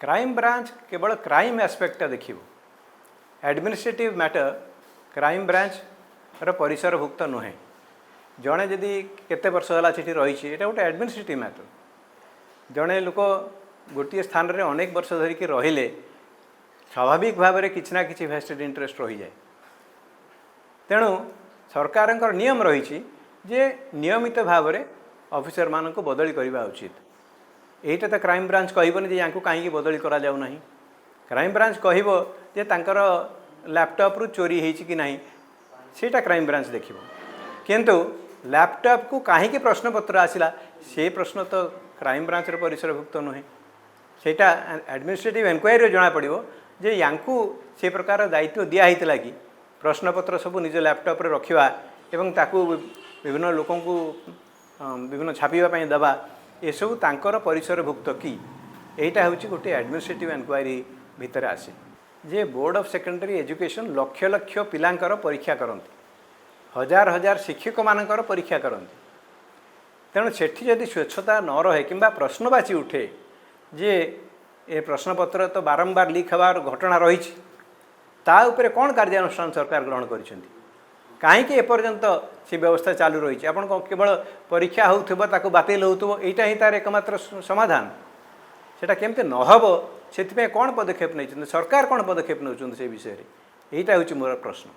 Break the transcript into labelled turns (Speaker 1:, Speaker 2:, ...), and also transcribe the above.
Speaker 1: Crime branch केवल crime aspect देखिए administrative matter crime branch परिसरभुक्त नुहे जड़े जदि केते वर्ष है रही गोटे एडमिनिस्ट्रेटिव मैटर जड़े लोक गोटे स्थान में अनेक वर्ष धरिकी रहिले स्वाभाविक भाव में किसी ना कि वेस्टेड इंटरेस्ट रही जाए तेणु सरकार नियम रही जे नियमित भाव में ऑफिसर मान को बदली करवा उचित यहीटा तो क्राइम ब्रांच कहबनी या कहीं बदली करा जाऊ नहीं क्राइम ब्रांच कहब जे तांकर लैपटॉप रु चोरी होती कि नहीं सेटा क्राइम ब्रांच देखिब किंतु लैपटॉप को कहीं प्रश्न पत्र आसला से प्रश्न तो क्राइम ब्रांच परिसरभुक्त नुहे सेटा एडमिनिस्ट्रेटिव एनक्वायरी जना पड़ो जे यांकू से प्रकार दायित्व दिखाई कि प्रश्नपत्र सब निज लैपटॉप रे रखा एवं ताकू विभिन्न लोक विभिन्न छापाई दबा ये सब तांकर परिसरभुक्त कि यहीटा हूँ गोटे एडमिनिस्ट्रेटिव एनक्वायरी भितर आसे जे बोर्ड ऑफ सेकेंडरी एजुकेशन लक्ष लक्ष पिलांकर परीक्षा करती हजार हजार शिक्षक मानकर परीक्षा करती तेणु सेठी जदि स्वच्छता न रहे कि प्रश्नवाची उठे जे ए प्रश्नपत्र तो बारंबार लीक हबार घटना रही ताऊपर कौन कार्यानुष्ठान सरकार ग्रहण करिसेंती कहीं एपर्यंत से व्यवस्था चालू रही आपन केवल परीक्षा होता बातिल हो यहाँ ही तार एकमात्र समाधान सेटा केमते नहब से कौन पदक्षेप नहीं सरकार कौन पदक्षेप नौ से विषय में यहीटा हूँ मोर प्रश्न।